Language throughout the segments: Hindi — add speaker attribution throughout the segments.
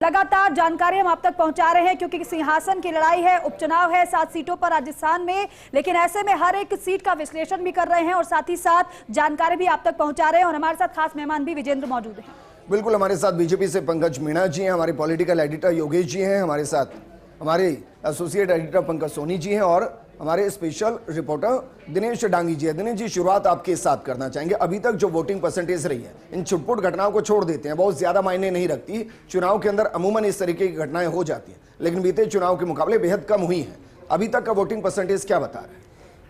Speaker 1: लगातार जानकारी हम आप तक पहुंचा रहे हैं, क्योंकि सिंहासन की लड़ाई है, उपचुनाव है 7 सीटों पर राजस्थान में, लेकिन ऐसे में हर एक सीट का विश्लेषण भी कर रहे हैं और साथ ही साथ जानकारी भी आप तक पहुंचा रहे हैं। और हमारे साथ खास मेहमान भी विजेंद्र मौजूद हैं।
Speaker 2: बिल्कुल, हमारे साथ बीजेपी से पंकज मीणा जी हैं, हमारे पॉलिटिकल एडिटर योगेश जी हैं, हमारे साथ हमारे एसोसिएट एडिटर पंकज सोनी जी हैं और हमारे स्पेशल रिपोर्टर दिनेश डांगी जी है। दिनेश जी, शुरुआत आपके साथ करना चाहेंगे। अभी तक जो वोटिंग परसेंटेज रही है, इन छुटपुट घटनाओं को छोड़ देते हैं, बहुत ज्यादा मायने नहीं रखती, चुनाव के अंदर अमूमन इस तरीके की घटनाएं हो जाती हैं, लेकिन बीते चुनाव के मुकाबले बेहद कम हुई है। अभी तक का वोटिंग परसेंटेज क्या बता रहे हैं?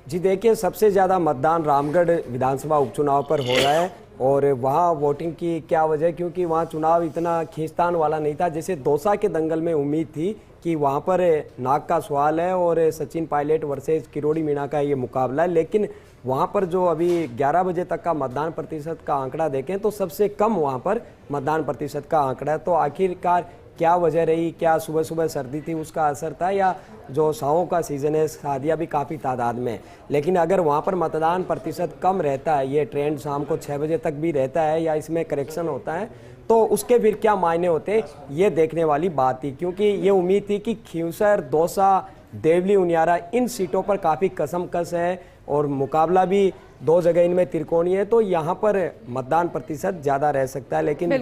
Speaker 3: जी देखिए, सबसे ज़्यादा मतदान रामगढ़ विधानसभा उपचुनाव पर हो रहा है और वहाँ वोटिंग की क्या वजह, क्योंकि वहाँ चुनाव इतना खींचतान वाला नहीं था जैसे दौसा के दंगल में उम्मीद थी कि वहाँ पर नाक का सवाल है और सचिन पायलट वर्सेस किरोड़ी मीणा का ये मुकाबला है। लेकिन वहाँ पर जो अभी 11 बजे तक का मतदान प्रतिशत का आंकड़ा देखें तो सबसे कम वहाँ पर मतदान प्रतिशत का आंकड़ा है। तो आखिरकार क्या वजह रही? क्या सुबह सुबह सर्दी थी उसका असर था, या जो शादियों का सीज़न है, शादियाँ भी काफ़ी तादाद में। लेकिन अगर वहाँ पर मतदान प्रतिशत कम रहता है, ये ट्रेंड शाम को 6 बजे तक भी रहता है या इसमें करेक्शन होता है, तो उसके फिर क्या मायने होते, ये देखने वाली बात थी। क्योंकि ये उम्मीद थी कि खींवसर, दौसा, देवली, उनियारा इन सीटों पर काफ़ी कसमकस है और मुकाबला भी 2 जगह इनमें त्रिकोणीय है, तो यहाँ पर मतदान प्रतिशत ज़्यादा रह सकता है। लेकिन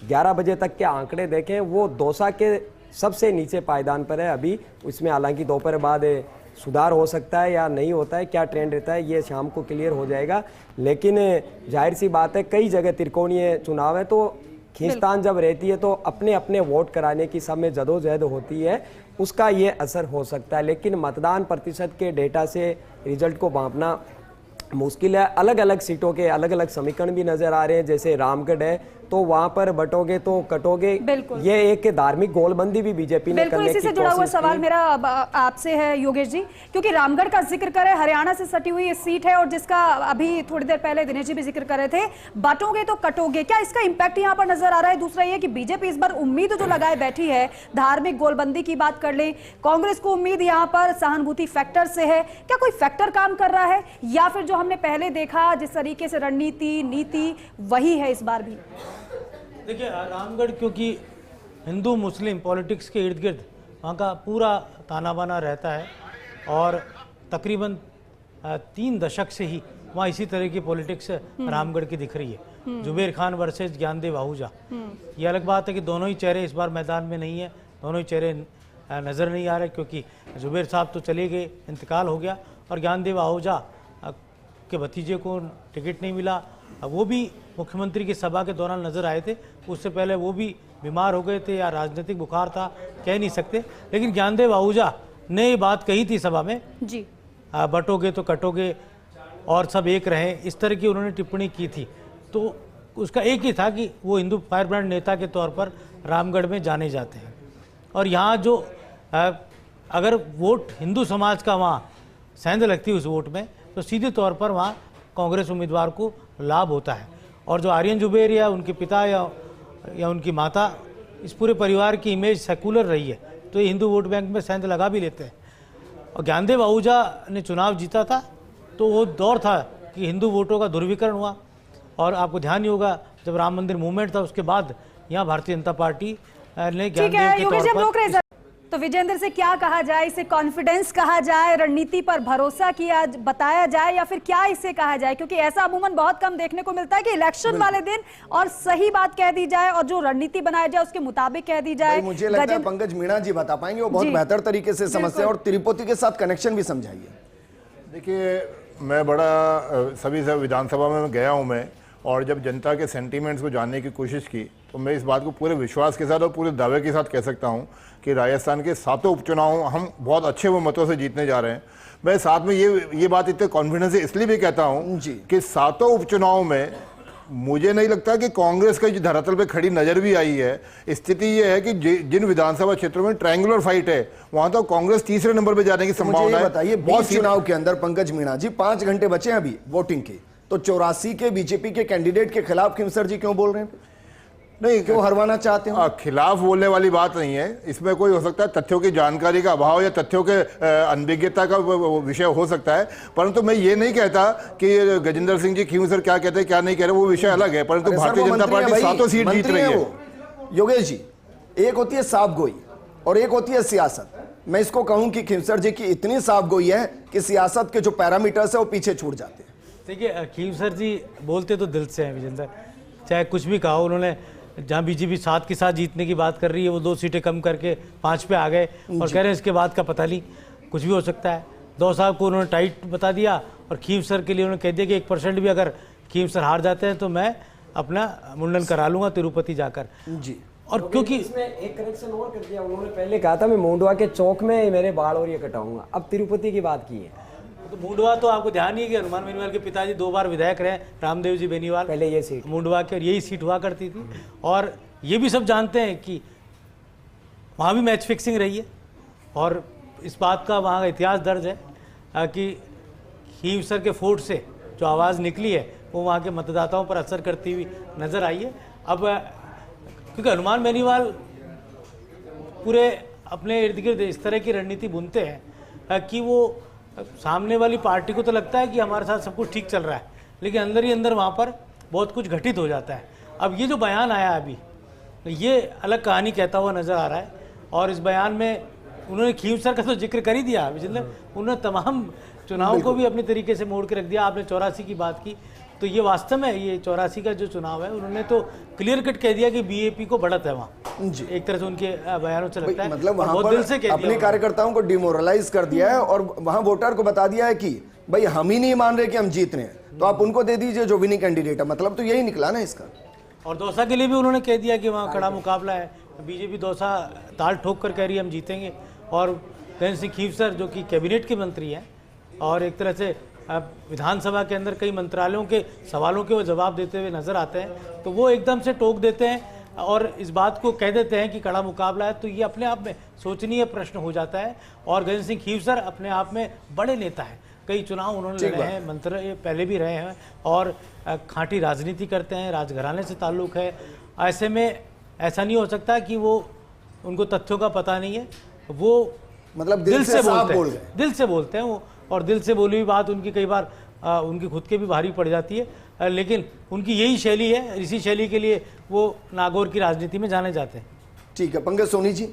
Speaker 3: 11 बजे तक के आंकड़े देखें, वो दौसा के सबसे नीचे पायदान पर है अभी। इसमें हालांकि दोपहर बाद सुधार हो सकता है या नहीं होता है, क्या ट्रेंड रहता है, ये शाम को क्लियर हो जाएगा। लेकिन जाहिर सी बात है, कई जगह त्रिकोणीय चुनाव है, तो खींचतान जब रहती है तो अपने अपने वोट कराने की सब में जदोजहद होती है, उसका ये असर हो सकता है। लेकिन मतदान प्रतिशत के डेटा से रिजल्ट को मापना मुश्किल है। अलग अलग सीटों के अलग अलग समीकरण भी नजर आ रहे हैं। जैसे रामगढ़ है तो वहां पर बटोगे तो कटोगे, ये एक धार्मिक गोलबंदी भी बीजेपी ने करने की
Speaker 1: इसी से जुड़ा हुआ सवाल मेरा आपसे है योगेश जी, क्योंकि रामगढ़ का जिक्र करें, हरियाणा से सटी हुई ये सीट है और जिसका अभी थोड़ी देर पहले दिनेश जी भी जिक्र कर रहे थे, बांटोगे तो कटोगे, क्या इसका इंपैक्ट यहाँ पर नजर आ रहा है? दूसरा ये कि बीजेपी इस बार उम्मीद जो लगाए बैठी है, धार्मिक गोलबंदी की बात कर ले, कांग्रेस को उम्मीद यहाँ पर सहानुभूति फैक्टर से है, क्या कोई फैक्टर काम कर रहा है या फिर जो हमने पहले देखा जिस तरीके से रणनीति नीति वही है इस बार भी?
Speaker 4: देखिए, रामगढ़ क्योंकि हिंदू मुस्लिम पॉलिटिक्स के इर्द गिर्द वहाँ का पूरा ताना बाना रहता है और तकरीबन 3 दशक से ही वहाँ इसी तरह की पॉलिटिक्स रामगढ़ की दिख रही है। जुबेर खान वर्सेस ज्ञानदेव आहूजा, ये अलग बात है कि दोनों ही चेहरे इस बार मैदान में नहीं है, दोनों ही चेहरे नज़र नहीं आ रहे, क्योंकि जुबेर साहब तो चले गए, इंतकाल हो गया, और ज्ञानदेव आहूजा के भतीजे को टिकट नहीं मिला। वो भी मुख्यमंत्री की सभा के दौरान नजर आए थे, उससे पहले वो भी बीमार हो गए थे या राजनीतिक बुखार था, कह नहीं सकते। लेकिन ज्ञानदेव आहूजा ने ये बात कही थी सभा में जी, बटोगे तो कटोगे और सब एक रहें, इस तरह की उन्होंने टिप्पणी की थी। तो उसका एक ही था कि वो हिंदू फायरब्रांड नेता के तौर पर रामगढ़ में जाने जाते हैं। और यहाँ जो अगर वोट हिंदू समाज का वहाँ सेंध लगती है उस वोट में, तो सीधे तौर पर वहाँ कांग्रेस उम्मीदवार को लाभ होता है। और जो आर्यन जुबेर या उनके पिता या उनकी माता, इस पूरे परिवार की इमेज सेकुलर रही है, तो ये हिंदू वोट बैंक में सेंध लगा भी लेते हैं। और ज्ञानदेव आहूजा ने चुनाव जीता था तो वो दौर था कि हिंदू वोटों का दुर्विकरण हुआ। और आपको ध्यान ही होगा, जब राम मंदिर मूवमेंट था उसके बाद यहाँ भारतीय जनता पार्टी ने ज्ञानदेव के तौर पर।
Speaker 1: तो विजेंद्र से क्या कहा जाए, इसे कॉन्फिडेंस कहा जाए, रणनीति पर भरोसा किया बताया जाए, या फिर क्या इसे कहा जाए? क्योंकि ऐसा अमूमन बहुत कम देखने को मिलता है कि इलेक्शन वाले दिन और सही बात कह दी जाए और जो रणनीति बनाया जाए उसके मुताबिक कह दी जाए।
Speaker 2: मुझे लगता है पंकज मीणा जी बता पाएंगे, वो बहुत बेहतर तरीके से समस्या और तिरुपति के साथ कनेक्शन भी समझाइए।
Speaker 5: देखिए, मैं बड़ा सभी विधानसभा में गया हूँ मैं, और जब जनता के सेंटीमेंट्स को जानने की कोशिश की तो मैं इस बात को पूरे विश्वास के साथ और पूरे दावे के साथ कह सकता हूं कि राजस्थान के 7 उपचुनाव हम बहुत अच्छे वो मतों से जीतने जा रहे हैं। मैं साथ में ये बात इतने कॉन्फिडेंस से इसलिए भी कहता हूं कि 7 उपचुनाव में मुझे नहीं लगता कि कांग्रेस का जो धरातल पे खड़ी नजर भी आई है। स्थिति ये है कि जिन विधानसभा क्षेत्रों में ट्रायंगुलर फाइट है वहां तो कांग्रेस तीसरे नंबर पे जाने की संभावना है।
Speaker 2: बताइए, बहुत चुनाव के अंदर पंकज मीणा जी 5 घंटे बचे हैं अभी वोटिंग के, तो 84 के बीजेपी के कैंडिडेट के खिलाफ खिमसर जी क्यों बोल रहे हैं? नहीं, क्यों हरवाना चाहते हो?
Speaker 5: खिलाफ बोलने वाली बात नहीं है इसमें। कोई हो सकता है तथ्यों की जानकारी का अभाव या तथ्यों के अनभिज्ञता का विषय हो सकता है, परंतु मैं ये नहीं कहता कि गजेंद्र सिंह जी खींवसर क्या कहते हैं क्या नहीं कह रहे, वो विषय अलग है। परंतु भारतीय जनता पार्टी 7 सीट जीत रही है।
Speaker 2: योगेश जी, एक होती है साफ गोई और एक होती है सियासत। मैं इसको कहूं कि खींवसर जी की इतनी साफ गोई है कि सियासत के जो पैरामीटर्स है वो पीछे छूट जाते हैं।
Speaker 4: देखिए खींवसर जी बोलते तो दिल से हैं विजेंद्र, चाहे कुछ भी कहा उन्होंने। जहाँ बीजेपी 7 के साथ जीतने की बात कर रही है, वो 2 सीटें कम करके 5 पे आ गए और कह रहे हैं इसके बाद का पता नहीं, कुछ भी हो सकता है। 2 साहब को उन्होंने टाइट बता दिया और खींवसर के लिए उन्होंने कह दिया कि 1% भी अगर खींवसर हार जाते हैं तो मैं अपना मुंडन करा लूंगा तिरुपति जाकर
Speaker 2: जी।
Speaker 4: और क्योंकि
Speaker 3: इसमें एक करेक्शन और कर दिया, उन्होंने पहले कहा था मैं मुंडवा के चौक में मेरे बाल और ये कटाऊंगा, अब तिरुपति की बात की है।
Speaker 4: तो मुंडवा तो आपको ध्यान ही है कि हनुमान बेनीवाल के पिताजी 2 बार विधायक रहे, रामदेव जी बेनीवाल,
Speaker 3: पहले ये सीट
Speaker 4: मुंडवा के, और यही सीट हुआ करती थी। और ये भी सब जानते हैं कि वहाँ भी मैच फिक्सिंग रही है और इस बात का वहाँ का इतिहास दर्ज है कि खींवसर के फोर्ट से जो आवाज़ निकली है वो वहाँ के मतदाताओं पर असर करती हुई नज़र आई है। अब क्योंकि हनुमान बेनीवाल पूरे अपने इर्द गिर्द इस तरह की रणनीति बुनते हैं कि वो सामने वाली पार्टी को तो लगता है कि हमारे साथ सब कुछ ठीक चल रहा है, लेकिन अंदर ही अंदर वहाँ पर बहुत कुछ घटित हो जाता है। अब ये जो बयान आया अभी, ये अलग कहानी कहता हुआ नज़र आ रहा है। और इस बयान में उन्होंने खींवसर का तो जिक्र कर ही दिया विजेंद्र, उन्होंने तमाम चुनाव को भी अपने तरीके से मोड़ के रख दिया। आपने 84 की बात की, तो ये वास्तव में ये 84 का जो चुनाव है उन्होंने तो क्लियर कट कह दिया कि बीएपी को बढ़त है वहाँ
Speaker 2: जी।
Speaker 4: एक तरह से उनके बयानों से लगता है,
Speaker 2: मतलब
Speaker 4: और
Speaker 2: वहां
Speaker 4: बहुत दिल से
Speaker 2: पर
Speaker 4: कह
Speaker 2: अपने
Speaker 4: दिया
Speaker 2: कार्यकर्ताओं को डिमोरलाइज कर दिया है और वहां वोटर को बता दिया है कि भाई हम ही नहीं मान रहे कि हम जीत रहे हैं, तो आप उनको दे दीजिए जो विनिंग कैंडिडेट है। मतलब तो यही निकला ना इसका।
Speaker 4: और दौसा के लिए भी उन्होंने कह दिया कि वहाँ कड़ा मुकाबला है, बीजेपी दौसा ताल ठोक कर कह रही है हम जीतेंगे। और गणेश सिंह खींवसर जो कि कैबिनेट के मंत्री हैं और एक तरह से विधानसभा के अंदर कई मंत्रालयों के सवालों के वो जवाब देते हुए नजर आते हैं, तो वो एकदम से टोक देते हैं और इस बात को कह देते हैं कि कड़ा मुकाबला है। तो ये अपने आप में सोचनीय प्रश्न हो जाता है। और गणेश सिंह खींवसर अपने आप में बड़े नेता हैं, कई चुनाव उन्होंने लड़े हैं, मंत्री पहले भी रहे हैं और खाँटी राजनीति करते हैं, राजघराने से ताल्लुक़ है। ऐसे में ऐसा नहीं हो सकता कि वो उनको तथ्यों का पता नहीं है, वो
Speaker 2: मतलब दिल से साफ बोल गए,
Speaker 4: दिल से बोलते हैं वो। और दिल से बोली हुई बात उनकी कई बार उनकी खुद के भी भारी पड़ जाती है, लेकिन उनकी यही शैली है, इसी शैली के लिए वो नागौर की राजनीति में जाने जाते हैं।
Speaker 2: ठीक है पंकज सोनी जी,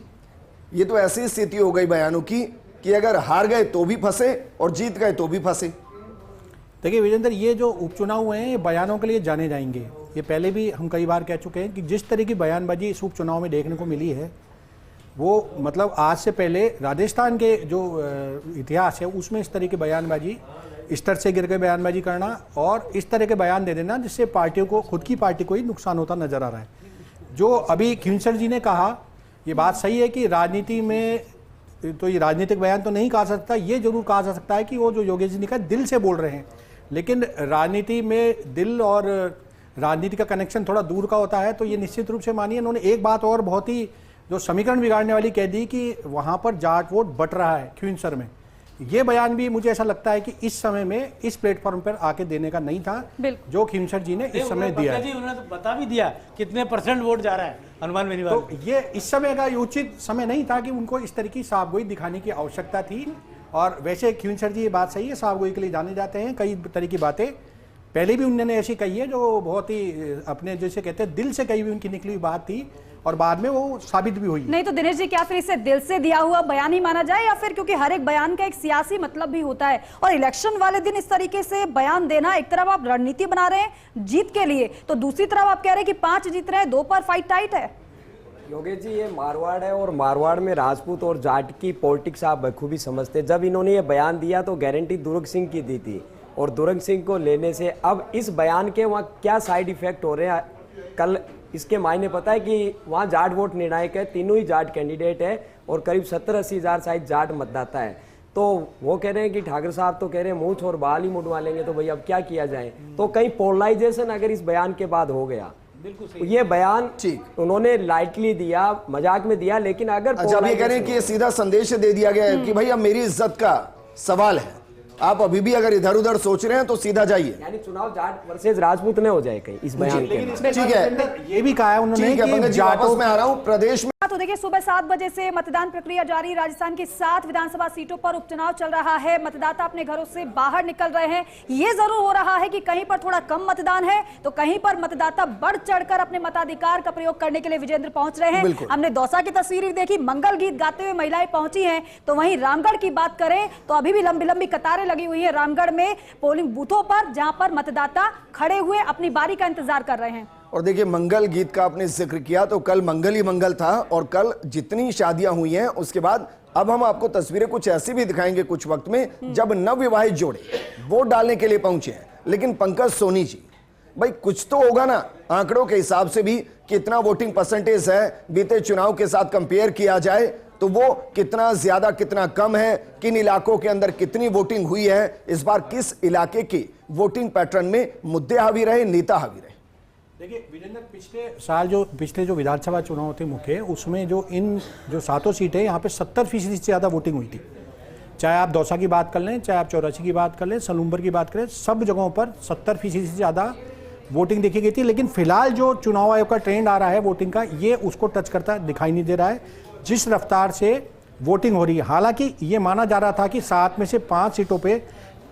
Speaker 2: ये तो ऐसी स्थिति हो गई बयानों की कि अगर हार गए तो भी फंसे और जीत गए तो भी फंसे।
Speaker 6: देखिए विजेंद्र, ये जो उपचुनाव हुए हैं ये बयानों के लिए जाने जाएंगे। ये पहले भी हम कई बार कह चुके हैं कि जिस तरह की बयानबाजी इस उपचुनाव में देखने को मिली है, वो मतलब आज से पहले राजस्थान के जो इतिहास है उसमें इस तरह की बयानबाजी, स्तर से गिर के बयानबाजी करना और इस तरह के बयान दे देना जिससे पार्टियों को, खुद की पार्टी को ही नुकसान होता नजर आ रहा है। जो अभी खींवसर जी ने कहा, ये बात सही है कि राजनीति में तो ये राजनीतिक बयान तो नहीं कहा सकता, ये जरूर कहा जा सकता है कि वो जो योगेश जी ने कहा दिल से बोल रहे हैं। लेकिन राजनीति में दिल और राजनीति का कनेक्शन थोड़ा दूर का होता है, तो ये निश्चित रूप से मानिए। उन्होंने एक बात और बहुत ही जो समीकरण बिगाड़ने वाली कह दी कि वहां पर जाट वोट बट रहा है खींवसर में। ये बयान भी मुझे ऐसा लगता है कि इस समय में इस प्लेटफॉर्म पर आके देने का नहीं था जो खींवसर जी ने इस समय दिया है।
Speaker 4: उन्होंने तो बता भी दिया कितने % वोट जा रहा है हनुमान बेनीवाल।
Speaker 6: तो ये इस समय का उचित समय नहीं था कि उनको इस तरह की साफगोई दिखाने की आवश्यकता थी। और वैसे खींवसर जी ये बात सही है, साफगोई के लिए जाने जाते हैं। कई तरह की बातें पहले भी उन्होंने ऐसी कही है जो बहुत ही अपने जैसे कहते हैं दिल से कही हुई उनकी निकली हुई बात थी और बाद में वो साबित भी हुई।
Speaker 1: नहीं तो दिनेश जी, क्या फिर इसे दिल से दिया हुआ बयान ही माना जाए, या फिर क्योंकि हर एक बयान का एक सियासी मतलब भी होता है और इलेक्शन वाले दिन इस तरीके से बयान देना, एक तरफ आप रणनीति बना रहे हैं जीत के लिए, तो दूसरी तरफ आप कह रहे हैं कि 5 जीत रहे हैं, 2 पर फाइट टाइट है।
Speaker 3: योगेश जी, ये मारवाड़ है और मारवाड़ में राजपूत और जाट की पॉलिटिक्स आप बखूबी समझते। जब इन्होंने ये बयान दिया तो गारंटी दुर्ग सिंह की दी थी और दुर्ग सिंह को लेने से अब इस बयान के वहाँ क्या साइड इफेक्ट हो रहे हैं कल इसके मायने पता है कि वहाँ जाट वोट निर्णायक है, तीनों ही जाट कैंडिडेट है और करीब 70-80 हज़ार शायद जाट मतदाता है। तो वो कह रहे हैं कि ठाकुर साहब तो कह रहे हैं मूंछ और बाल ही मुड़वा लेंगे, तो भाई अब क्या किया जाए। तो कहीं पोलराइजेशन अगर इस बयान के बाद हो गया, ये बयान उन्होंने लाइटली दिया, मजाक में दिया, लेकिन अगर
Speaker 2: अच्छा आप ये कह रहे हैं कि ये सीधा संदेश दे दिया गया है कि भाई अब मेरी इज्जत का सवाल है, आप अभी भी अगर इधर उधर सोच रहे हैं तो सीधा जाइए,
Speaker 3: यानी चुनाव जाट वर्सेस राजपूत न हो जाए कहीं इस बयान के।
Speaker 2: ठीक है,
Speaker 6: ये भी कहा है उन्होंने
Speaker 2: ठीक है पंकज जी, वापस मैं आ रहा हूं प्रदेश में।
Speaker 1: तो देखिए सुबह 7 बजे से मतदान प्रक्रिया जारी। राजस्थान की 7 विधानसभा सीटों पर उपचुनाव चल रहा है। मतदाता अपने घरों से बाहर निकल रहे हैं। ये जरूर हो रहा है कि कहीं पर थोड़ा कम मतदान है तो कहीं पर मतदाता बढ़ चढ़कर अपने मताधिकार का प्रयोग करने के लिए विजेंद्र पहुंच रहे हैं। हमने दौसा की तस्वीर देखी, मंगल गीत गाते हुए महिलाएं पहुंची हैं। तो वहीं रामगढ़ की बात करें तो अभी भी लंबी लंबी कतारें लगी हुई है रामगढ़ में पोलिंग बूथों पर, जहां पर मतदाता खड़े हुए अपनी बारी का इंतजार कर रहे हैं।
Speaker 2: और देखिए मंगल गीत का आपने जिक्र किया तो कल मंगल ही मंगल था और कल जितनी शादियां हुई हैं उसके बाद अब हम आपको तस्वीरें कुछ ऐसी भी दिखाएंगे कुछ वक्त में जब नवविवाहित जोड़े वोट डालने के लिए पहुंचे हैं। लेकिन पंकज सोनी जी, भाई कुछ तो होगा ना आंकड़ों के हिसाब से भी, कितना वोटिंग परसेंटेज है बीते चुनाव के साथ कंपेयर किया जाए तो वो कितना ज्यादा कितना कम है, किन इलाकों के अंदर कितनी वोटिंग हुई है, इस बार किस इलाके के वोटिंग पैटर्न में मुद्दे हावी रहे, नेता हावी रहे।
Speaker 6: देखिए विजेंद्र, पिछले जो विधानसभा चुनाव थे मुख्य, उसमें जो 7 सीटें यहाँ पे 70% से ज़्यादा वोटिंग हुई थी। चाहे आप दौसा की बात कर लें, चाहे आप 84 की बात कर लें, सलूम्बर की बात करें, सब जगहों पर 70% से ज़्यादा वोटिंग देखी गई थी। लेकिन फिलहाल जो चुनाव आयोग का ट्रेंड आ रहा है वोटिंग का, ये उसको टच करता दिखाई नहीं दे रहा है जिस रफ्तार से वोटिंग हो रही है। हालांकि ये माना जा रहा था कि 7 में से 5 सीटों पर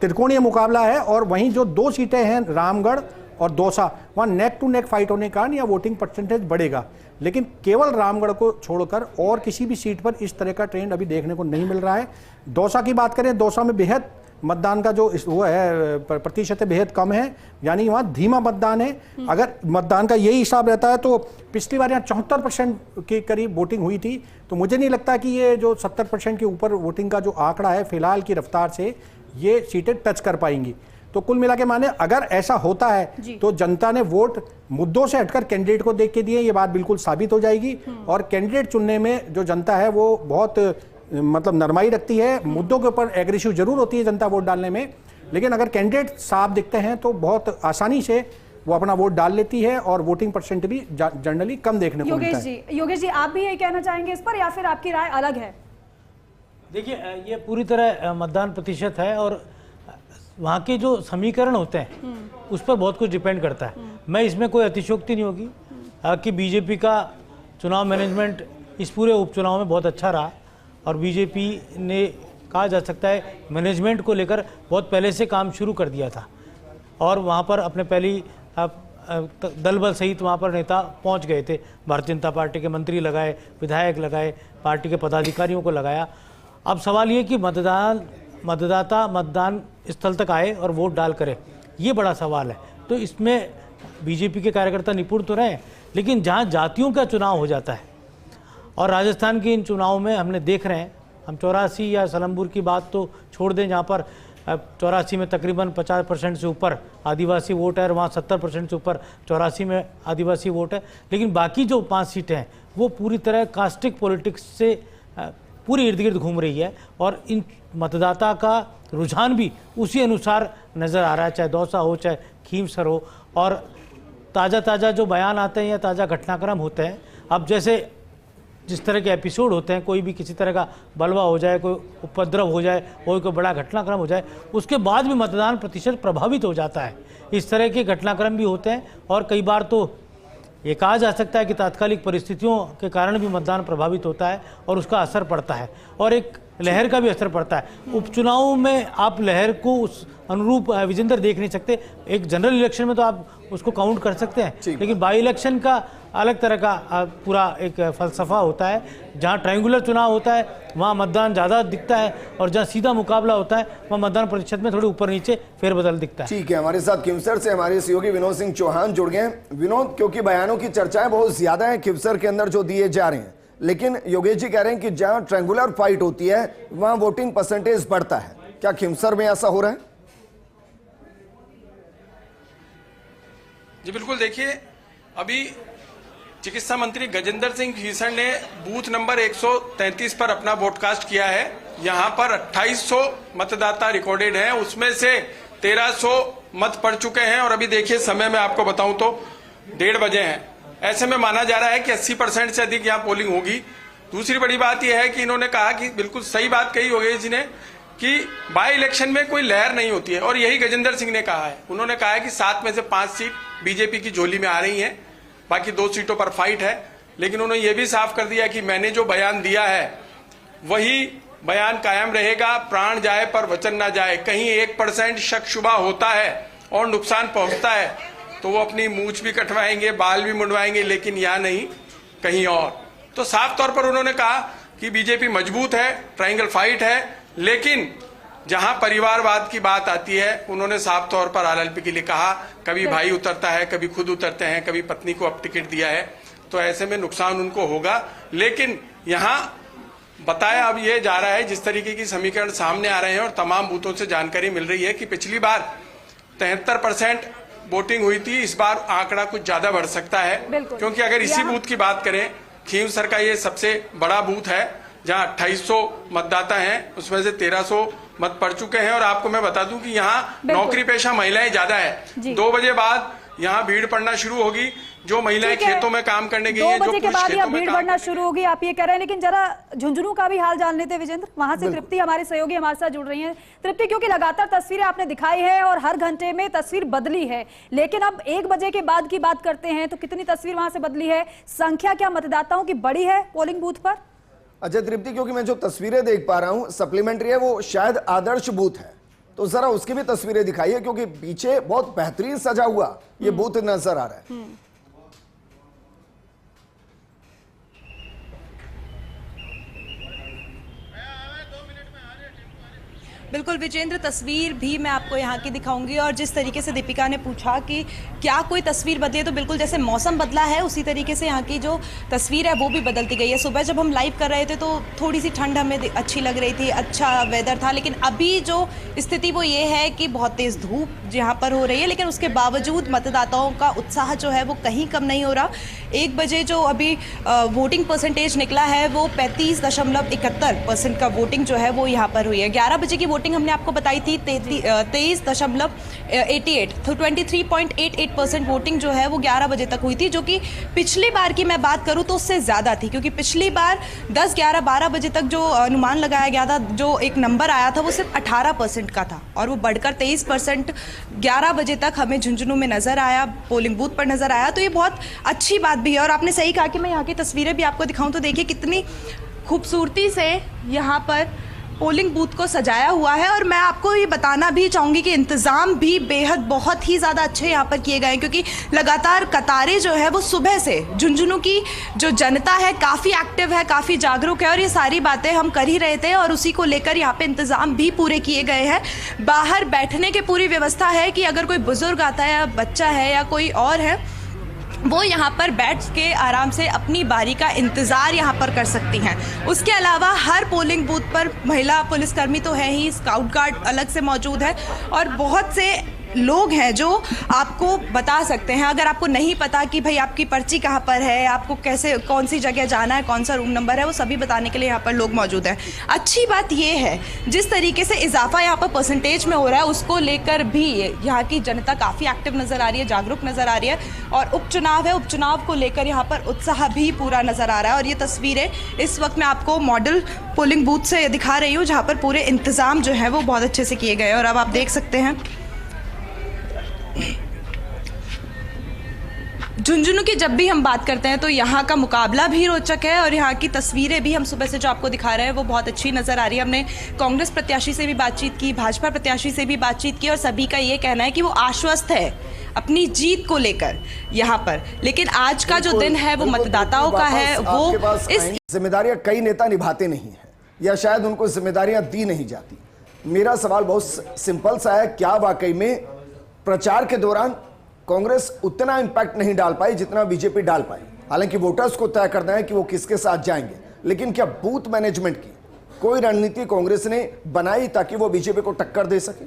Speaker 6: त्रिकोणीय मुकाबला है और वहीं जो 2 सीटें हैं रामगढ़ और दौसा, वहाँ नेक टू नेक फाइट होने के कारण या वोटिंग परसेंटेज बढ़ेगा। लेकिन केवल रामगढ़ को छोड़कर और किसी भी सीट पर इस तरह का ट्रेंड अभी देखने को नहीं मिल रहा है। दौसा की बात करें, दौसा में बेहद मतदान का जो वो है प्रतिशत बेहद कम है, यानी वहाँ धीमा मतदान है। अगर मतदान का यही हिसाब रहता है तो पिछली बार यहाँ 74% के करीब वोटिंग हुई थी। तो मुझे नहीं लगता कि ये जो 70% के ऊपर वोटिंग का जो आंकड़ा है फिलहाल की रफ्तार से ये सीटें टच कर पाएंगी। तो कुल मिला के माने अगर ऐसा होता है तो जनता ने वोट मुद्दों से हटकर कैंडिडेट को देख के दिए, ये बात बिल्कुल साबित हो जाएगी। और कैंडिडेट चुनने में जो जनता है वो बहुत मतलब नरमाई रखती है, मुद्दों के ऊपर एग्रेसिव जरूर होती है जनता वोट डालने में, लेकिन अगर कैंडिडेट साफ दिखते हैं तो बहुत आसानी से वो अपना वोट डाल लेती है और वोटिंग परसेंट भी जनरली कम देखने को मिलता है।
Speaker 1: योगेश जी, आप भी यही कहना चाहेंगे इस पर या फिर आपकी राय अलग है?
Speaker 4: देखिए ये पूरी तरह मतदान प्रतिशत है और वहाँ के जो समीकरण होते हैं उस पर बहुत कुछ डिपेंड करता है। मैं इसमें कोई अतिशयोक्ति नहीं होगी कि बीजेपी का चुनाव मैनेजमेंट इस पूरे उपचुनाव में बहुत अच्छा रहा और बीजेपी ने कहा जा सकता है मैनेजमेंट को लेकर बहुत पहले से काम शुरू कर दिया था और वहाँ पर अपने पहली दल बल सहित वहाँ पर नेता पहुँच गए थे। भारतीय जनता पार्टी के मंत्री लगाए, विधायक लगाए, पार्टी के पदाधिकारियों को लगाया। अब सवाल ये कि मतदाता मतदान स्थल तक आए और वोट डाल करे, ये बड़ा सवाल है। तो इसमें बीजेपी के कार्यकर्ता निपुण तो रहे, लेकिन जहाँ जातियों का चुनाव हो जाता है और राजस्थान के इन चुनाव में हमने देख रहे हैं, हम 84 या सलमपुर की बात तो छोड़ दें, जहाँ पर 84 में तकरीबन 50% से ऊपर आदिवासी वोट है और वहाँ 70% से ऊपर 84 में आदिवासी वोट है। लेकिन बाकी जो 5 सीटें हैं वो पूरी तरह कास्टिक पॉलिटिक्स से पूरी इर्द गिर्द घूम रही है और इन मतदाता का रुझान भी उसी अनुसार नज़र आ रहा है, चाहे दौसा हो चाहे खीमसर हो। और ताज़ा जो बयान आते हैं या ताज़ा घटनाक्रम होते हैं, अब जैसे जिस तरह के एपिसोड होते हैं, कोई भी किसी तरह का बलवा हो जाए, कोई उपद्रव हो जाए, कोई बड़ा घटनाक्रम हो जाए, उसके बाद भी मतदान प्रतिशत प्रभावित हो जाता है। इस तरह के घटनाक्रम भी होते हैं और कई बार तो ये कहा जा सकता है कि तात्कालिक परिस्थितियों के कारण भी मतदान प्रभावित होता है और उसका असर पड़ता है और एक लहर का भी असर पड़ता है। उपचुनाव में आप लहर को उस अनुरूप विजेंद्र देख नहीं सकते। एक जनरल इलेक्शन में तो आप उसको काउंट कर सकते हैं, लेकिन बाई इलेक्शन का अलग तरह का पूरा एक फलसफा होता है। जहाँ ट्रायंगुलर चुनाव होता है वहाँ मतदान ज़्यादा दिखता है और जहाँ सीधा मुकाबला होता है वहाँ मतदान प्रतिशत में थोड़ी ऊपर नीचे फेरबदल दिखता है।
Speaker 2: ठीक है, हमारे साथ खिवसर से हमारे सहयोगी विनोद सिंह चौहान जुड़ गए। विनोद, क्योंकि बयानों की चर्चाएं बहुत ज्यादा है खिवसर के अंदर जो दिए जा रहे हैं, लेकिन योगेश जी कह रहे हैं कि जहाँ ट्रायंगुलर फाइट होती है वहाँ वोटिंग परसेंटेज बढ़ता है, क्या खिवसर में ऐसा हो रहा है?
Speaker 7: जी बिल्कुल, देखिए अभी चिकित्सा मंत्री गजेंद्र सिंह खीसर ने बूथ नंबर 133 पर अपना वोटकास्ट किया है। यहाँ पर 2800 मतदाता रिकॉर्डेड हैं, उसमें से 1300 मत पड़ चुके हैं और अभी देखिए समय में आपको बताऊं तो 1:30 बजे हैं। ऐसे में माना जा रहा है कि 80% से अधिक यहाँ पोलिंग होगी। दूसरी बड़ी बात यह है कि इन्होंने कहा कि बिल्कुल सही बात कही योगेश जी ने कि बाई इलेक्शन में कोई लहर नहीं होती है और यही गजेंद्र सिंह ने कहा है। उन्होंने कहा है कि 7 में से 5 सीट बीजेपी की झोली में आ रही हैं, बाकी 2 सीटों पर फाइट है। लेकिन उन्होंने ये भी साफ कर दिया कि मैंने जो बयान दिया है वही बयान कायम रहेगा, प्राण जाए पर वचन ना जाए। कहीं 1% शक शुबा होता है और नुकसान पहुंचता है तो वो अपनी मूछ भी कटवाएंगे, बाल भी मुंडवाएंगे, लेकिन यहाँ नहीं, कहीं और। तो साफ तौर पर उन्होंने कहा कि बीजेपी मजबूत है, ट्रायंगल फाइट है, लेकिन जहां परिवारवाद की बात आती है उन्होंने साफ तौर पर आरएलपी के लिए कहा, कभी भाई उतरता है, कभी खुद उतरते हैं, कभी पत्नी को अब टिकट दिया है, तो ऐसे में नुकसान उनको होगा। लेकिन यहाँ बताया अब ये जा रहा है, जिस तरीके की समीकरण सामने आ रहे हैं और तमाम बूथों से जानकारी मिल रही है कि पिछली बार 73% वोटिंग हुई थी, इस बार आंकड़ा कुछ ज्यादा बढ़ सकता है, क्योंकि अगर इसी बूथ की बात करें, खींवसर का ये सबसे बड़ा बूथ है जहां 2800 मतदाता हैं, उसमें से 1300 मत पड़ चुके हैं। और आपको मैं बता दूं कि यहाँ नौकरी पेशा महिलाएं ज्यादा है। 2 बजे बाद यहाँ भीड़ पड़ना शुरू होगी, जो महिलाएं खेतों में काम करने गई हैं,
Speaker 1: 2 बजे के बाद यहाँ भीड़ बढ़ना शुरू होगी, आप ये कह रहे हैं। लेकिन जरा झुंझुनू का भी हाल जान लेते हैं विजेंद्र, वहां से तृप्ति हमारे सहयोगी हमारे साथ जुड़ रही हैं। तृप्ति, क्योंकि लगातार तस्वीरें आपने दिखाई है और हर घंटे में तस्वीर बदली है, लेकिन अब 1 बजे के बाद की बात करते हैं तो कितनी तस्वीर वहां से बदली है? संख्या क्या मतदाताओं की बढ़ी है पोलिंग बूथ पर?
Speaker 2: अजय तृप्ति, क्योंकि मैं जो तस्वीरें देख पा रहा हूं सप्लीमेंट्री है, वो शायद आदर्श बूथ है, तो जरा उसकी भी तस्वीरें दिखाइए, क्योंकि पीछे बहुत बेहतरीन सजा हुआ ये बूथ नजर आ रहा है।
Speaker 8: बिल्कुल विजेंद्र, तस्वीर भी मैं आपको यहाँ की दिखाऊंगी। और जिस तरीके से दीपिका ने पूछा कि क्या कोई तस्वीर बदली है, तो बिल्कुल जैसे मौसम बदला है उसी तरीके से यहाँ की जो तस्वीर है वो भी बदलती गई है। सुबह जब हम लाइव कर रहे थे तो थोड़ी सी ठंड हमें अच्छी लग रही थी, अच्छा वेदर था, लेकिन अभी जो स्थिति वो ये है कि बहुत तेज़ धूप यहाँ पर हो रही है, लेकिन उसके बावजूद मतदाताओं का उत्साह जो है वो कहीं कम नहीं हो रहा। 1 बजे जो अभी वोटिंग परसेंटेज निकला है वो 35.71% का वोटिंग जो है वो यहाँ पर हुई है। 11 बजे की वोटिंग हमने आपको बताई थी 23.88, तो 23.88% वोटिंग जो है वो 11 बजे तक हुई थी, जो कि पिछली बार की मैं बात करूं तो उससे ज़्यादा थी, क्योंकि पिछली बार 10, 11, 12 बजे तक जो अनुमान लगाया गया था, जो एक नंबर आया था वो सिर्फ 18% का था, और वो बढ़कर 23% 11 बजे तक हमें झुंझुनू में नज़र आया, पोलिंग बूथ पर नज़र आया। तो ये बहुत अच्छी बात भी है। और आपने सही कहा कि मैं यहाँ की तस्वीरें भी आपको दिखाऊं, तो देखिए कितनी खूबसूरती से यहाँ पर पोलिंग बूथ को सजाया हुआ है। और मैं आपको ये बताना भी चाहूँगी कि इंतज़ाम भी बेहद बहुत ही ज़्यादा अच्छे यहाँ पर किए गए हैं, क्योंकि लगातार कतारें जो है वो सुबह से झुंझुनू की जो जनता है काफ़ी एक्टिव है, काफ़ी जागरूक है, और ये सारी बातें हम कर ही रहे थे, और उसी को लेकर यहाँ पे इंतज़ाम भी पूरे किए गए हैं। बाहर बैठने की पूरी व्यवस्था है कि अगर कोई बुज़ुर्ग आता है या बच्चा है या कोई और है, वो यहाँ पर बैठ के आराम से अपनी बारी का इंतज़ार यहाँ पर कर सकती हैं। उसके अलावा हर पोलिंग बूथ पर महिला पुलिसकर्मी तो है ही, स्काउट गार्ड अलग से मौजूद है, और बहुत से लोग हैं जो आपको बता सकते हैं। अगर आपको नहीं पता कि भाई आपकी पर्ची कहाँ पर है, आपको कैसे कौन सी जगह जाना है, कौन सा रूम नंबर है, वो सभी बताने के लिए यहाँ पर लोग मौजूद हैं। अच्छी बात ये है जिस तरीके से इजाफा यहाँ पर परसेंटेज में हो रहा है, उसको लेकर भी यहाँ की जनता काफ़ी एक्टिव नज़र आ रही है, जागरूक नज़र आ रही है। और उपचुनाव है, उपचुनाव को लेकर यहाँ पर उत्साह भी पूरा नज़र आ रहा है। और ये तस्वीरें इस वक्त मैं आपको मॉडल पोलिंग बूथ से दिखा रही हूँ, जहाँ पर पूरे इंतज़ाम जो है वो बहुत अच्छे से किए गए हैं। और अब आप देख सकते हैं झुंझुनू की जब भी हम बात करते हैं तो यहाँ का मुकाबला भी रोचक है, और यहाँ की तस्वीरें भी हम सुबह से जो आपको दिखा रहे हैं वो बहुत अच्छी नज़र आ रही है। हमने कांग्रेस प्रत्याशी से भी बातचीत की, भाजपा प्रत्याशी से भी बातचीत की, और सभी का ये कहना है कि वो आश्वस्त है अपनी जीत को लेकर यहाँ पर। लेकिन आज का जो दिन है वो मतदाताओं का है, वो इस
Speaker 2: जिम्मेदारियां कई नेता निभाते नहीं हैं, या शायद उनको जिम्मेदारियां दी नहीं जाती। मेरा सवाल बहुत सिंपल सा है, क्या वाकई में प्रचार के दौरान कांग्रेस उतना इंपैक्ट नहीं डाल पाई जितना बीजेपी डाल पाई? हालांकि वोटर्स को तय करना है कि वो किसके साथ जाएंगे, लेकिन क्या बूथ मैनेजमेंट की कोई रणनीति कांग्रेस ने बनाई ताकि वो बीजेपी को टक्कर दे सके?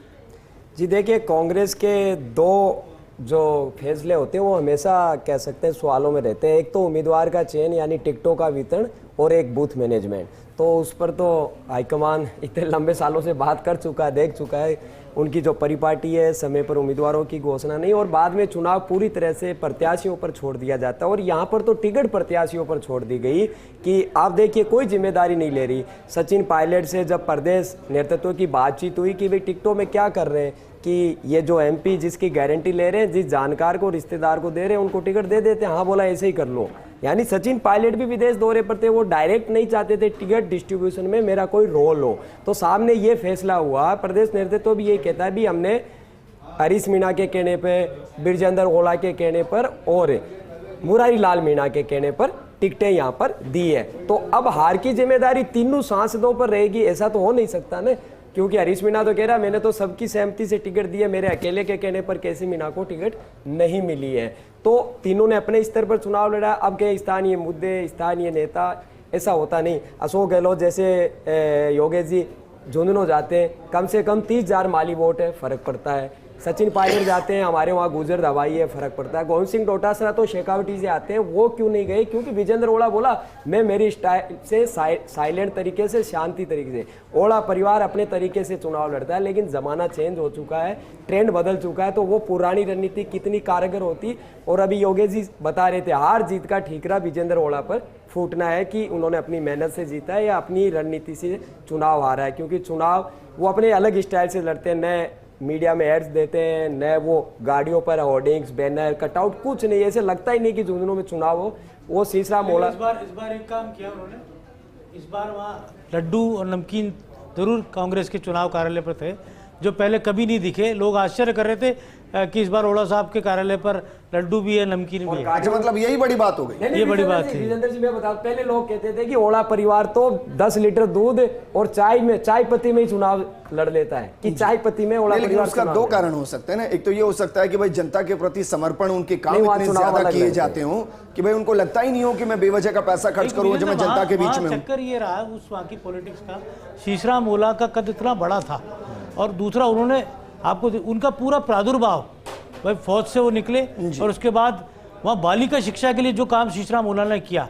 Speaker 3: जी देखिए, कांग्रेस के 2 जो फैसले होते हैं वो हमेशा कह सकते हैं सवालों में रहते हैं। एक तो उम्मीदवार का चयन यानी टिकटों का वितरण, और एक बूथ मैनेजमेंट। तो उस पर तो हाईकमान इतने लंबे सालों से बात कर चुका है, देख चुका है। उनकी जो परिपाटी है, समय पर उम्मीदवारों की घोषणा नहीं, और बाद में चुनाव पूरी तरह से प्रत्याशियों पर छोड़ दिया जाता है। और यहाँ पर तो टिकट प्रत्याशियों पर छोड़ दी गई कि आप देखिए कोई जिम्मेदारी नहीं ले रही। सचिन पायलट से जब प्रदेश नेतृत्व की बातचीत हुई कि भाई टिकटों में क्या कर रहे हैं, कि ये जो एमपी जिसकी गारंटी ले रहे हैं, जिस जानकार को रिश्तेदार को दे रहे हैं उनको टिकट दे देते हैं, हाँ बोला ऐसे ही कर लो। यानी सचिन पायलट भी विदेश दौरे पर थे, वो डायरेक्ट नहीं चाहते थे टिकट डिस्ट्रीब्यूशन में मेरा कोई रोल हो। तो सामने ये फैसला हुआ, प्रदेश नेतृत्व भी ये कहता है भी हमने हरीश मीणा के कहने पे, बिरजेंद्र ओला के कहने पर और मुरारी लाल मीणा के कहने पर टिकटें यहाँ पर दी है। तो अब हार की जिम्मेदारी तीनों सांसदों पर रहेगी, ऐसा तो हो नहीं सकता ना, क्योंकि हरीश मीणा तो कह रहा है मैंने तो सबकी सहमति से टिकट दी है, मेरे अकेले के कहने पर केसी मीणा को टिकट नहीं मिली है। तो तीनों ने अपने स्तर पर चुनाव लड़ा। अब के स्थानीय मुद्दे, स्थानीय नेता, ऐसा होता नहीं। अशोक गहलोत जैसे योगेश जी झुंझुनू जाते हैं, कम से कम 30,000 माली वोट है, फर्क पड़ता है। सचिन पायलट जाते हैं, हमारे वहाँ गुजर दवाई है, फर्क पड़ता है। गोविंद सिंह डोटासरा तो शेखावटी से आते हैं, वो क्यों नहीं गए? क्योंकि विजेंद्र ओला बोला मैं मेरी स्टाइल से साइलेंट तरीके से, शांति तरीके से। ओला परिवार अपने तरीके से चुनाव लड़ता है, लेकिन जमाना चेंज हो चुका है, ट्रेंड बदल चुका है, तो वो पुरानी रणनीति कितनी कारगर होती। और अभी योगेश जी बता रहे थे हार जीत का ठीकरा विजेंद्र ओला पर फूटना है कि उन्होंने अपनी मेहनत से जीता है या अपनी रणनीति से चुनाव हारा है। क्योंकि चुनाव वो अपने अलग स्टाइल से लड़ते हैं, नए मीडिया में एड्स देते हैं, नए वो गाड़ियों पर होर्डिंग्स, बैनर, कटआउट, कुछ नहीं, ऐसे लगता ही नहीं कि झुंझुनू में चुनाव हो। वो शीशराम ओला
Speaker 4: इस बार एक काम किया उन्होंने, इस बार वहाँ लड्डू और नमकीन जरूर कांग्रेस के चुनाव कार्यालय पर थे, जो पहले कभी नहीं दिखे। लोग आश्चर्य कर रहे थे कि इस बार ओला साहब के कार्यालय पर लड्डू भी है, नमकीन भी है।
Speaker 2: अच्छा, मतलब यही बड़ी बात हो गई।
Speaker 3: नहीं,
Speaker 4: ये बड़ी बात थी।
Speaker 3: विजेंद्र जी मैं बता, पहले लोग कहते थे कि ओला परिवार तो 10 लीटर दूध और चाय पत्ती में ही चुनाव लड़ लेता है, कि चाय पत्ती में ओला
Speaker 2: लेकिन
Speaker 3: परिवार
Speaker 2: उसका दो कारण हो सकते हैं ना। एक तो ये हो सकता है कि भाई जनता के प्रति समर्पण, उनके काम इतने ज्यादा किए जाते हो कि भाई उनको लगता ही नहीं हो कि मैं बेवजह का पैसा खर्च करूं जब मैं जनता के बीच में हूं।
Speaker 4: चक्कर ये रहा उस वहाँ की पॉलिटिक्स का, शीशराम ओला का कद इतना बड़ा था, और दूसरा उन्होंने आपको उनका पूरा प्रादुर्भाव, भाई फौज से वो निकले और उसके बाद वहाँ बालिका शिक्षा के लिए जो काम शीशराम ओला ने किया,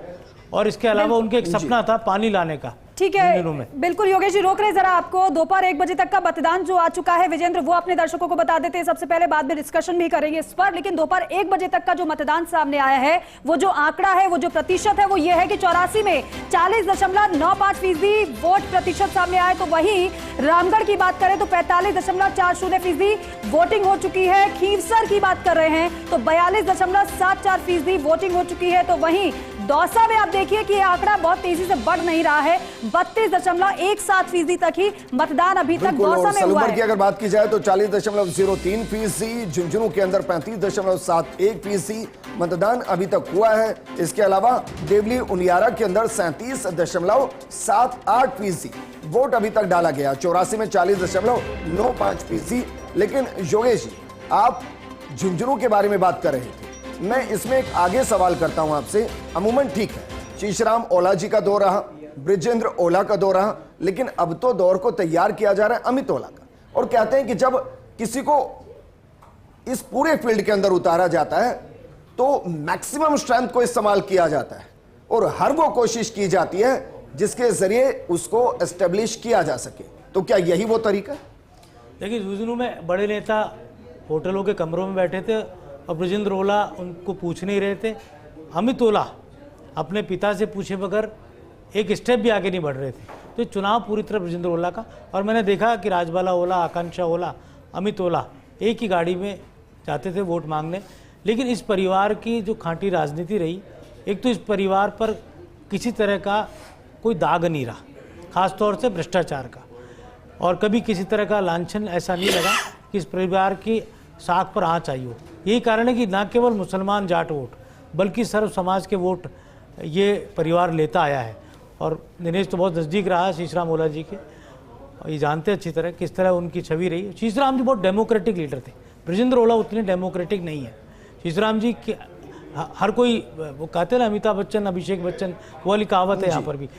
Speaker 4: और इसके अलावा उनका एक सपना था पानी लाने का।
Speaker 1: ठीक है, बिल्कुल योगेश जी रोक रहे जरा आपको। दोपहर 1 बजे तक का मतदान जो आ चुका है, विजेंद्र वो अपने दर्शकों को बता देते हैं सबसे पहले, बाद में डिस्कशन भी करेंगे इस पर। लेकिन दोपहर 1 बजे तक का जो मतदान सामने आया है, वो जो आंकड़ा है, वो जो प्रतिशत है, वो ये है कि 84 में 40.95% वोट प्रतिशत सामने आए। तो वहीं रामगढ़ की बात करें तो 45.40% वोटिंग हो चुकी है। खीवसर की बात कर रहे हैं तो 42.74% वोटिंग हो चुकी है। तो वहीं दौसा में आप देखिए कि आंकड़ा बहुत तेजी से बढ़ नहीं रहा है, 32.17% तक ही मतदान अभी तक दौसा में हुआ है।
Speaker 2: की अगर बात की जाए तो 40.03%, झुंझुनू के अंदर 35.71% मतदान अभी तक हुआ है। इसके अलावा देवली उनियारा के अंदर 37.78% वोट अभी तक डाला गया। 84 में 40.95%। लेकिन योगेश जी, आप झुंझुनू के बारे में बात कर रहे थे, मैं इसमें एक आगे सवाल करता हूं आपसे। अमूमन ठीक है, शीशराम ओला जी का दौर रहा, ब्रिजेंद्र ओला का दौर रहा, लेकिन अब तो दौर को तैयार किया जा रहा है अमित ओला का। और कहते हैं कि जब किसी को इस पूरे फील्ड के अंदर उतारा जाता है तो मैक्सिमम स्ट्रेंथ को इस्तेमाल किया जाता है और हर वो कोशिश की जाती है जिसके जरिए उसको एस्टेब्लिश किया जा सके। तो क्या यही वो तरीका है?
Speaker 4: देखिए, झुंझुनू में बड़े नेता होटलों के कमरों में बैठे थे और ब्रिजेंद्र ओला उनको पूछ नहीं रहे थे। अमित ओला अपने पिता से पूछे बगैर एक स्टेप भी आगे नहीं बढ़ रहे थे। तो चुनाव पूरी तरह ब्रिजेंद्र ओला का। और मैंने देखा कि राजबाला ओला, आकांक्षा ओला, अमित ओला एक ही गाड़ी में जाते थे वोट मांगने। लेकिन इस परिवार की जो खांटी राजनीति रही, एक तो इस परिवार पर किसी तरह का कोई दाग नहीं रहा, खासतौर से भ्रष्टाचार का, और कभी किसी तरह का लांछन ऐसा नहीं लगा कि इस परिवार की साख पर आँच आई हो। यही कारण है कि न केवल मुसलमान जाट वोट बल्कि सर्व समाज के वोट ये परिवार लेता आया है। और दिनेश तो बहुत नज़दीक रहा है शीशराम ओला जी के, और ये जानते अच्छी तरह किस तरह उनकी छवि रही। शीशराम जी बहुत डेमोक्रेटिक लीडर थे, ब्रिजेंद्र ओला उतने डेमोक्रेटिक नहीं है। शीशराम जी के हर कोई, वो कहते हैं ना अमिताभ बच्चन, अभिषेक बच्चन, वो वाली कहावत है यहाँ पर भी।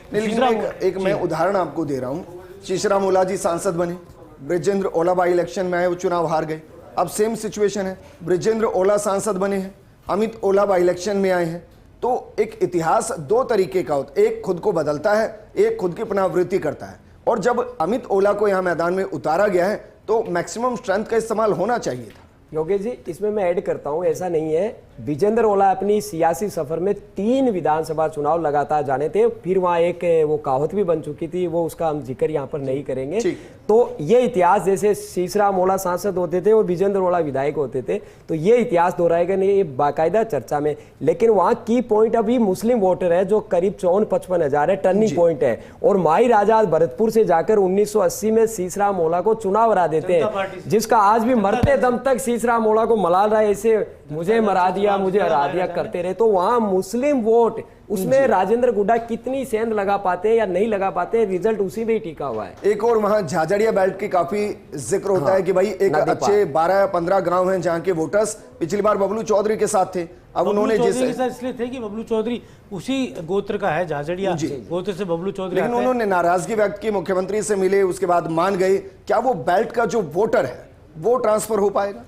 Speaker 2: एक मैं उदाहरण आपको दे रहा हूँ। शीशराम ओला जी सांसद बने, ब्रिजेंद्र ओला बाई इलेक्शन में आए, वो चुनाव हार गए। अब सेम सिचुएशन है, ब्रिजेंद्र ओला सांसद बने हैं, अमित ओला बाई इलेक्शन में आए हैं। तो एक इतिहास दो तरीके का होता है, एक खुद को बदलता है, एक खुद की पुनरावृत्ति करता है। और जब अमित ओला को यहाँ मैदान में उतारा गया है तो मैक्सिमम स्ट्रेंथ का इस्तेमाल होना चाहिए था।
Speaker 3: योगेश जी, इसमें मैं ऐड करता हूँ, ऐसा नहीं है विजेंद्र ओला अपनी सियासी सफर में 3 विधानसभा चुनाव लगातार जाने थे, फिर वहां एक वो कहावत भी बन चुकी थी, वो उसका हम जिक्र यहाँ पर नहीं करेंगे। तो ये इतिहास, जैसे शीशराम ओला सांसद होते थे और विजेंद्र ओला विधायक होते थे, तो ये इतिहास दोहराएगा नहीं, ये बाकायदा चर्चा में। लेकिन वहाँ की पॉइंट अभी मुस्लिम वोटर है जो करीब 54-55 हजार है, टर्निंग पॉइंट है। और माहिर आजाद भरतपुर से जाकर 1980 में शीशराम ओला को चुनाव हरा देते हैं, जिसका आज भी मरते दम तक शीशराम ओला को मलाल रहा है, ऐसे मुझे मरा दिया, मुझे हरा दिया करते रहे। तो वहां मुस्लिम वोट, उसमें राजेंद्र गुड्डा कितनी सेंध लगा पाते हैं या नहीं लगा पाते, रिजल्ट उसी में ही टिका हुआ है।
Speaker 2: एक और वहां झाझड़िया बेल्ट की काफी जिक्र होता है कि भाई एक अच्छे 12 या 15 गांव हैं जहां के वोटर्स पिछली बार बबलू चौधरी के साथ थे। अब उन्होंने
Speaker 4: इसलिए थे कि बबलू चौधरी उसी गोत्र का है, झाझड़िया गोत्र से बबलू चौधरी।
Speaker 2: लेकिन उन्होंने नाराजगी व्यक्त की, मुख्यमंत्री से मिले, उसके बाद मान गए। क्या वो बेल्ट का जो वोटर है वो ट्रांसफर हो पाएगा?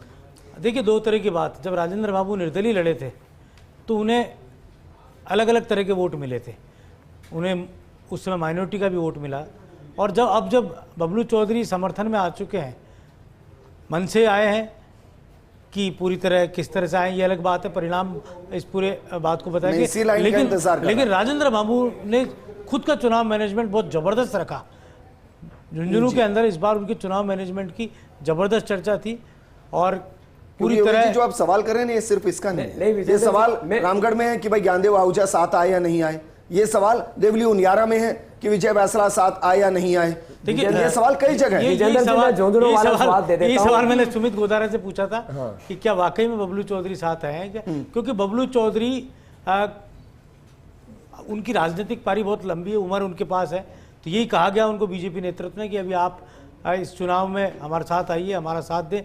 Speaker 4: देखिए, 2 तरह की बात। जब राजेंद्र बाबू निर्दलीय लड़े थे तो उन्हें अलग अलग तरह के वोट मिले थे, उन्हें उस समय माइनॉरिटी का भी वोट मिला। और जब बबलू चौधरी समर्थन में आ चुके हैं, मन से आए हैं कि पूरी तरह किस तरह से आए ये अलग बात है, परिणाम इस पूरे बात को बताएंगे। लेकिन राजेंद्र बाबू ने खुद का चुनाव मैनेजमेंट बहुत ज़बरदस्त रखा। झुंझुनू के अंदर इस बार उनके चुनाव मैनेजमेंट की ज़बरदस्त चर्चा थी। और पूरी तरह
Speaker 2: जो आप सवाल कर रहे हैं, ये सिर्फ इसका नहीं, ये सवाल रामगढ़ में है कि भाई ज्ञानदेव आहूजा साथ आए या नहीं आए, ये सवाल देवली उनियारा में है कि विजय बैसला साथ आए या नहीं आए। देखिए, ये सवाल कई जगह है।
Speaker 4: ये सवाल मैंने सुमित गोदारा से पूछा था कि क्या वाकई में बबलू चौधरी साथ आए हैं क्या, क्योंकि बबलू चौधरी उनकी राजनीतिक पारी बहुत लंबी है, उम्र उनके पास है। तो यही कहा गया उनको बीजेपी नेतृत्व में कि अभी आप इस चुनाव में हमारे साथ आइए, हमारा साथ दें।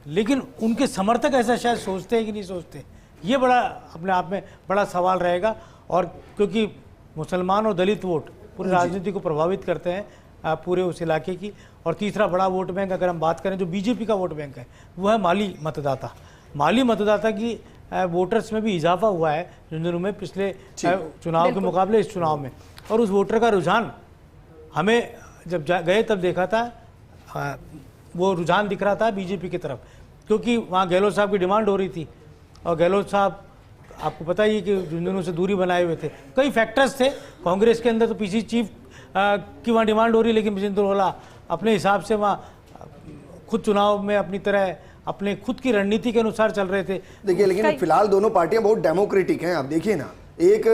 Speaker 4: लेकिन उनके समर्थक ऐसा शायद सोचते हैं कि नहीं सोचते, ये बड़ा अपने आप में बड़ा सवाल रहेगा। और क्योंकि मुसलमान और दलित वोट पूरी राजनीति को प्रभावित करते हैं पूरे उस इलाके की। और तीसरा बड़ा वोट बैंक अगर हम बात करें जो बीजेपी का वोट बैंक है, वो है माली मतदाता। माली मतदाता की वोटर्स में भी इजाफा हुआ है झुंझुनू में पिछले चुनाव के मुकाबले इस चुनाव में। और उस वोटर का रुझान हमें जब गए तब देखा था, वो रुझान दिख रहा था बीजेपी की तरफ, क्योंकि वहाँ गहलोत साहब की डिमांड हो रही थी। और गहलोत साहब आपको पता ही है कि झुंझुनू से दूरी बनाए हुए थे, कई फैक्टर्स थे कांग्रेस के अंदर। तो पीसी चीफ की वहाँ डिमांड हो रही, लेकिन विजेंद्र ओला अपने हिसाब से वहाँ खुद चुनाव में अपनी तरह अपने खुद की रणनीति के अनुसार चल रहे थे।
Speaker 2: देखिए, लेकिन फिलहाल दोनों पार्टियां बहुत डेमोक्रेटिक हैं। आप देखिए ना, एक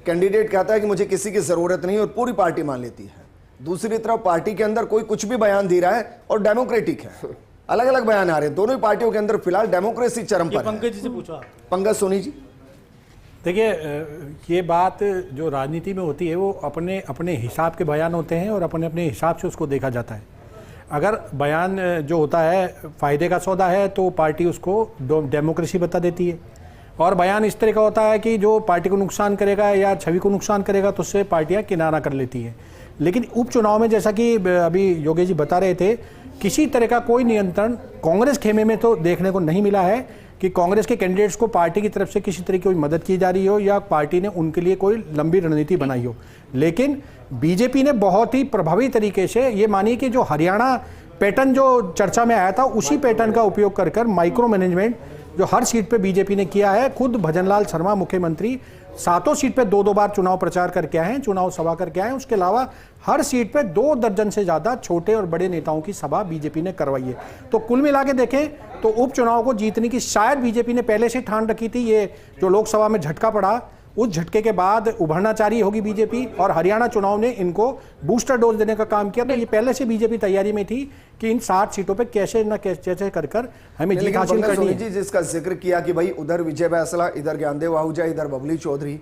Speaker 2: कैंडिडेट कहता है कि मुझे किसी की जरूरत नहीं और पूरी पार्टी मान लेती है। दूसरी तरफ पार्टी के अंदर कोई कुछ भी बयान दे रहा है और डेमोक्रेटिक है, अलग अलग बयान आ रहे हैं। दोनों ही पार्टियों के अंदर फिलहाल डेमोक्रेसी चरम पर है।
Speaker 4: पंकज जी से पूछो,
Speaker 2: पंकज सोनी जी।
Speaker 6: देखिए, ये बात जो राजनीति में होती है वो अपने अपने हिसाब के बयान होते हैं और अपने अपने हिसाब से उसको देखा जाता है। अगर बयान जो होता है फ़ायदे का सौदा है तो पार्टी उसको डेमोक्रेसी बता देती है, और बयान इस तरह का होता है कि जो पार्टी को नुकसान करेगा या छवि को नुकसान करेगा तो उससे पार्टियां किनारा कर लेती हैं। लेकिन उपचुनाव में जैसा कि अभी योगेश जी बता रहे थे, किसी तरह का कोई नियंत्रण कांग्रेस खेमे में तो देखने को नहीं मिला है कि कांग्रेस के कैंडिडेट्स को पार्टी की तरफ से किसी तरह की कोई मदद की जा रही हो या पार्टी ने उनके लिए कोई लंबी रणनीति बनाई हो। लेकिन बीजेपी ने बहुत ही प्रभावी तरीके से, ये मानिए कि जो हरियाणा पैटर्न जो चर्चा में आया था उसी पैटर्न का उपयोग कर माइक्रो मैनेजमेंट जो हर सीट पे बीजेपी ने किया है। खुद भजनलाल शर्मा मुख्यमंत्री 7 सीट पे 2-2 बार चुनाव प्रचार करके आए हैं, चुनाव सभा करके आए हैं। उसके अलावा हर सीट पे 2 दर्जन से ज्यादा छोटे और बड़े नेताओं की सभा बीजेपी ने करवाई है। तो कुल मिला के देखें तो उपचुनाव को जीतने की शायद बीजेपी ने पहले से ठान रखी थी। ये जो लोकसभा में झटका पड़ा, उस झटके के बाद उभरना चाह रही होगी बीजेपी, और हरियाणा चुनाव ने इनको बूस्टर डोज देने का काम किया। तो ये पहले से बीजेपी तैयारी में थी कि इन 60 सीटों पे कैसे न कैसे कर हमें जीत हासिल करनी है।
Speaker 2: जिसका जिक्र किया कि भाई उधर विजय बैसला, इधर ज्ञानदेव आहूजा, इधर बबली चौधरी,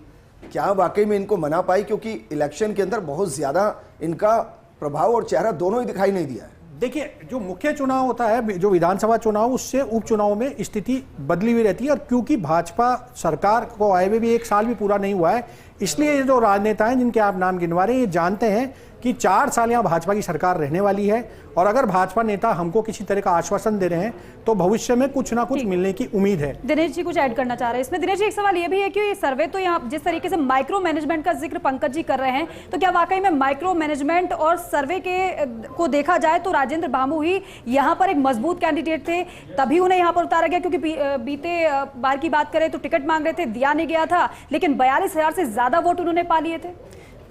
Speaker 2: क्या वाकई में इनको मना पाई? क्योंकि इलेक्शन के अंदर बहुत ज्यादा इनका प्रभाव और चेहरा दोनों ही दिखाई नहीं दिया है।
Speaker 6: देखिए, जो मुख्य चुनाव होता है, जो विधानसभा चुनाव, उससे उपचुनाव में स्थिति बदली हुई रहती है। और क्योंकि भाजपा सरकार को आए हुए भी 1 साल भी पूरा नहीं हुआ है, इसलिए ये जो राजनेता हैं जिनके आप नाम गिनवा रहे हैं, ये जानते हैं कि 4 साल यहाँ भाजपा की सरकार रहने वाली है और अगर भाजपा नेता हमको किसी तरह का आश्वासन दे रहे हैं तो भविष्य में कुछ ना कुछ मिलने की उम्मीद है।
Speaker 1: दिनेश जी कुछ ऐड करना चाह रहे हैं इसमें। दिनेश जी एक सवाल ये भी है कि ये सर्वे तो यहाँ जिस तरीके से माइक्रो मैनेजमेंट का जिक्र पंकज जी कर रहे हैं, तो क्या वाकई में माइक्रो मैनेजमेंट और सर्वे के को देखा जाए तो राजेंद्र भामू ही यहाँ पर एक मजबूत कैंडिडेट थे, तभी उन्हें यहाँ पर उतारा गया? क्योंकि बीते बार की बात करें तो टिकट मांग रहे थे, दिया नहीं गया था, लेकिन 42,000 से ज्यादा वोट उन्होंने पा लिए थे।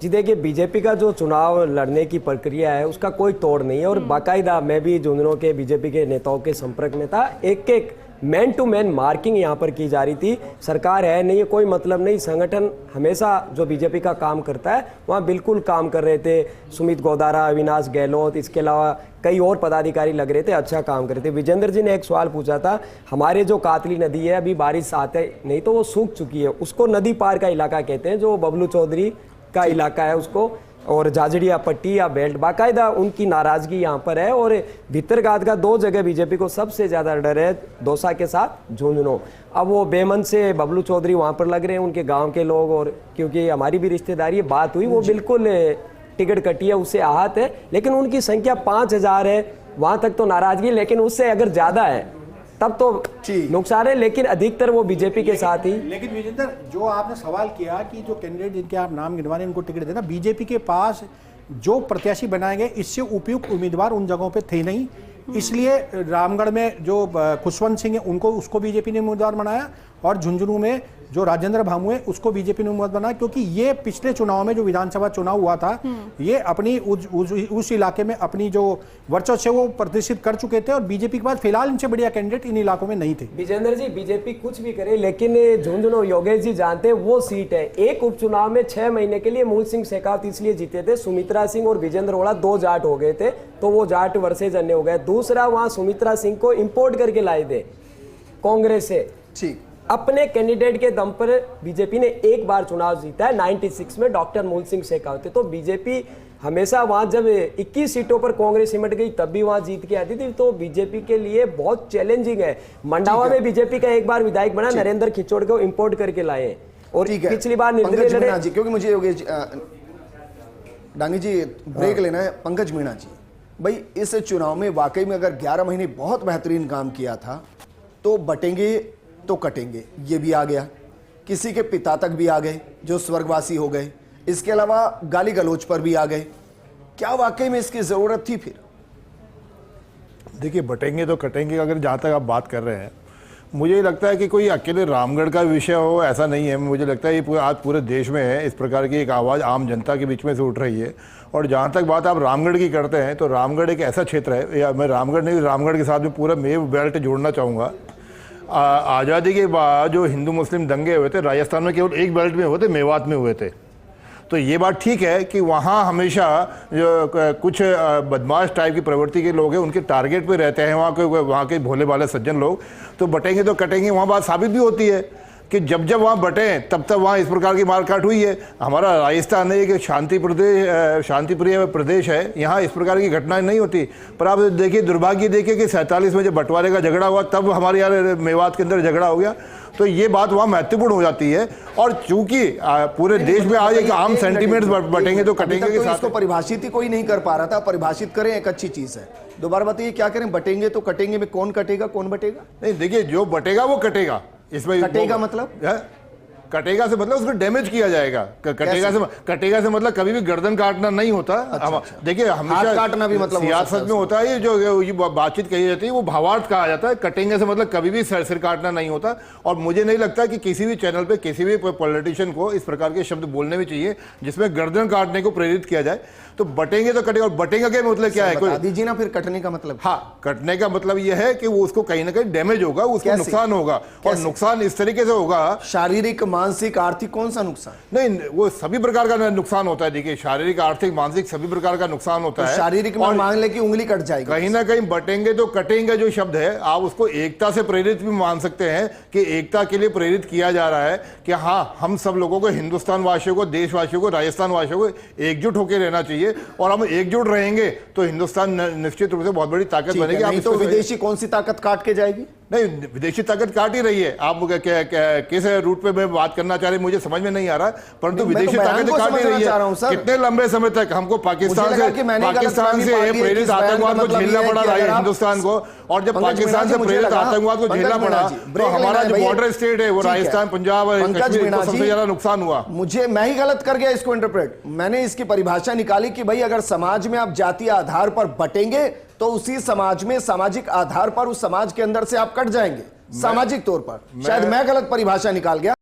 Speaker 3: जी देखिए, बीजेपी का जो चुनाव लड़ने की प्रक्रिया है उसका कोई तोड़ नहीं है और बाकायदा मैं भी झुंझुनू के बीजेपी के नेताओं के संपर्क में था। एक मैन टू मैन मार्किंग यहाँ पर की जा रही थी। सरकार है नहीं है कोई मतलब नहीं, संगठन हमेशा जो बीजेपी का काम करता है वहाँ बिल्कुल काम कर रहे थे। सुमित गोदारा, अविनाश गहलोत, इसके अलावा कई और पदाधिकारी लग रहे थे, अच्छा काम कर रहे थे। विजेंद्र जी ने एक सवाल पूछा था, हमारे जो कातली नदी है अभी बारिश आते नहीं तो वो सूख चुकी है, उसको नदी पार का इलाका कहते हैं, जो बबलू चौधरी का इलाका है उसको, और जाजड़िया पट्टी या बेल्ट। बाकायदा उनकी नाराजगी यहाँ पर है और भितरघात का 2 जगह बीजेपी को सबसे ज्यादा डर है, दौसा के साथ झुंझुनू। अब वो बेमन से बबलू चौधरी वहाँ पर लग रहे हैं, उनके गांव के लोग, और क्योंकि हमारी भी रिश्तेदारी बात हुई, वो बिल्कुल टिकट कटी है, उससे आहत है, लेकिन उनकी संख्या 5,000 है, वहां तक तो नाराजगी, लेकिन उससे अगर ज्यादा है तब तो नुकसान है, लेकिन अधिकतर वो बीजेपी के साथ ही।
Speaker 6: लेकिन विजेंद्र, जो आपने सवाल किया कि जो कैंडिडेट जिनके आप नाम गिनवा रहे हैं उनको टिकट देना, बीजेपी के पास जो प्रत्याशी बनाए गए इससे उपयुक्त उम्मीदवार उन जगहों पे थे नहीं, इसलिए रामगढ़ में जो खुशवंत सिंह है उनको उसको बीजेपी ने उम्मीदवार बनाया और झुंझुनू में जो राजेंद्र भामू है उसको बीजेपी ने उम्मीदवार बनाया, क्योंकि ये पिछले चुनाव में जो विधानसभा चुनाव हुआ था ये अपनी उस इलाके में अपनी जो वर्चस्व है वो प्रदर्शित कर चुके थे और बीजेपी के पास फिलहाल इनसे बढ़िया कैंडिडेट इन इलाकों में नहीं थे।
Speaker 3: विजेंद्र जी, बीजेपी कुछ भी करे लेकिन झुंझुनू योगेश जी जानते हैं वो सीट है। एक उपचुनाव में 6 महीने के लिए मूल सिंह शेखावत इसलिए जीते थे, सुमित्रा सिंह और विजेंद्र ओड़ा 2 जाट हो गए थे, तो वो जाट वर्सेज अन्य हो गए। दूसरा, वहां सुमित्रा सिंह को इंपोर्ट करके लाए थे कांग्रेस से, ठीक अपने कैंडिडेट के दम पर बीजेपी ने एक बार चुनाव जीता है 96 में, डॉक्टर मूल सिंह शेखावत। तो बीजेपी हमेशा वहां जब 21 सीटों पर कांग्रेस सिमट गई तब भी वहां जीत के आती थी, तो बीजेपी के लिए बहुत चैलेंजिंग है। मंडावा में बीजेपी का एक बार विधायक बना, नरेंद्र खिचोड़ को इंपोर्ट करके लाए, और पिछली बार निर्दलीय लड़े।
Speaker 2: क्योंकि मुझे योगेश डांगी जी ब्रेक लेना है। पंकज मीणा जी, भाई इस चुनाव में वाकई में अगर 11 महीने बहुत बेहतरीन काम किया था तो बटेंगे तो कटेंगे ये भी आ गया, किसी के पिता तक भी आ गए जो स्वर्गवासी हो गए, इसके अलावा गाली गलौज पर भी आ गए। क्या वाकई में इसकी जरूरत थी? फिर
Speaker 5: देखिए, बटेंगे तो कटेंगे अगर जहाँ तक आप बात कर रहे हैं, मुझे लगता है कि कोई अकेले रामगढ़ का विषय हो ऐसा नहीं है। मुझे लगता है ये आज पूरे देश में है, इस प्रकार की एक आवाज़ आम जनता के बीच में से उठ रही है। और जहाँ तक बात आप रामगढ़ की करते हैं तो रामगढ़ एक ऐसा क्षेत्र है, या मैं रामगढ़ नहीं, रामगढ़ के साथ में पूरा मेव बेल्ट जोड़ना चाहूँगा। आज़ादी के बाद जो हिंदू मुस्लिम दंगे हुए थे राजस्थान में केवल एक बेल्ट में हुए थे, मेवात में हुए थे। तो ये बात ठीक है कि वहाँ हमेशा जो कुछ बदमाश टाइप की प्रवृत्ति के लोग हैं उनके टारगेट पे रहते हैं वहाँ के भोले भाले सज्जन लोग। तो बटेंगे तो कटेंगे, वहाँ बात साबित भी होती है कि जब जब वहाँ बटें तब तब वहाँ इस प्रकार की मारकाट हुई है। हमारा राजस्थान एक शांतिप्रिय प्रदेश है, यहाँ इस प्रकार की घटनाएं नहीं होती। पर आप देखिए, दुर्भाग्य देखिए कि 47 में जब बंटवारे का झगड़ा हुआ तब हमारे यहाँ मेवात के अंदर झगड़ा हो गया, तो ये बात वहाँ महत्वपूर्ण हो जाती है। और चूंकि पूरे देश में आज एक आम सेंटीमेंट्स बटेंगे तो कटेंगे के साथ
Speaker 2: इसको परिभाषित ही कोई नहीं कर पा रहा था। परिभाषित करें, एक अच्छी चीज है। दोबारा बताइए क्या करें? बटेंगे तो कटेंगे में कौन कटेगा कौन बटेगा?
Speaker 5: नहीं, देखिए, जो बटेगा वो कटेगा। इसमें
Speaker 2: कटेगा मतलब
Speaker 5: कटेगा से मतलब उसको डैमेज किया जाएगा। कटेगा से मतलब कभी भी गर्दन काटना नहीं होता। देखिए, हमेशा
Speaker 2: काटना भी मतलब
Speaker 5: सियासत में होता है, ये जो ये बातचीत कही जाती है वो भावार्थ कहा जाता है। कटेंगे से मतलब कभी भी सिर काटना नहीं होता। और मुझे नहीं लगता कि किसी भी चैनल पे किसी भी पॉलिटिशियन को इस प्रकार के शब्द बोलने भी चाहिए जिसमें गर्दन काटने को प्रेरित किया जाए। तो बटेंगे तो कटेगा। और बटेंगे का मतलब क्या है?
Speaker 2: बता दीजिए ना फिर कटने का मतलब।
Speaker 5: हाँ, कटने का मतलब यह है कि वो उसको कहीं ना कहीं डैमेज होगा, उसको नुकसान होगा। और नुकसान इस तरीके से होगा,
Speaker 2: शारीरिक, मानसिक, आर्थिक, कौन सा नुकसान?
Speaker 5: नहीं, वो सभी प्रकार का नुकसान होता है। देखिए, शारीरिक, आर्थिक, मानसिक सभी प्रकार का नुकसान होता है।
Speaker 2: शारीरिक में मान ले कि उंगली कट जाएगी,
Speaker 5: कहीं ना कहीं बटेंगे तो कटेंगे जो शब्द है आप उसको एकता से प्रेरित भी मान सकते हैं कि एकता के लिए प्रेरित किया जा रहा है कि हाँ, हम सब लोगों को, हिंदुस्तान वासियों को, देशवासियों को, राजस्थान वासियों को एकजुट होकर रहना चाहिए। और हम एकजुट रहेंगे तो हिंदुस्तान निश्चित रूप से बहुत बड़ी ताकत बनेगी।
Speaker 2: तो विदेशी कौन सी ताकत काट के जाएगी?
Speaker 5: नहीं, विदेशी ताकत काट ही रही है। आप किस रूट पे मैं बात करना चाह रहे मुझे समझ में नहीं आ रहा, परंतु
Speaker 2: मैं तो
Speaker 5: विदेशी
Speaker 2: बयान
Speaker 5: ताकत
Speaker 2: को
Speaker 5: काट ही
Speaker 2: समझना
Speaker 5: रही
Speaker 2: चाह रहा हूं,
Speaker 5: है।
Speaker 2: सर।
Speaker 5: कितने लंबे समय तक हमको पाकिस्तान
Speaker 2: मुझे लगा कि मैंने गलत
Speaker 5: पाकिस्तान
Speaker 2: फहमी
Speaker 5: से
Speaker 2: पाली है कि
Speaker 5: प्रेरित
Speaker 2: इस बयान का
Speaker 5: आतंकवाद को
Speaker 2: मतलब
Speaker 5: झेलना
Speaker 2: ये है
Speaker 5: पड़ा
Speaker 2: कि
Speaker 5: था
Speaker 2: अगर आप-
Speaker 5: हिंदुस्तान को, और जब
Speaker 2: पंकज
Speaker 5: पाकिस्तान
Speaker 2: मीणा
Speaker 5: से
Speaker 2: जी, मुझे
Speaker 5: प्रेरित
Speaker 2: लगा-
Speaker 5: आतंकवाद को
Speaker 2: पंकज
Speaker 5: झेलना
Speaker 2: मीणा
Speaker 5: पड़ा,
Speaker 2: जी,
Speaker 5: तो
Speaker 2: ब्रेक लेना
Speaker 5: हमारा
Speaker 2: है
Speaker 5: जो
Speaker 2: भैया।
Speaker 5: बॉर्डर स्टेट है वो
Speaker 2: ठीक है।
Speaker 5: राजस्थान, पंजाब और
Speaker 2: पंकज
Speaker 5: कश्मीर
Speaker 2: मीणा
Speaker 5: को सबसे
Speaker 2: जी,
Speaker 5: ज्यादा नुकसान हुआ।
Speaker 2: मुझे मैं ही गलत कर गया इसको इंटरप्रेट। मैंने इसकी परिभाषा निकाली कि भाई अगर समाज में आप जातीय आधार पर बटेंगे तो उसी समाज में सामाजिक आधार पर उस समाज के अंदर से आप कट जाएंगे सामाजिक तौर पर। शायद मैं गलत परिभाषा निकाल गया।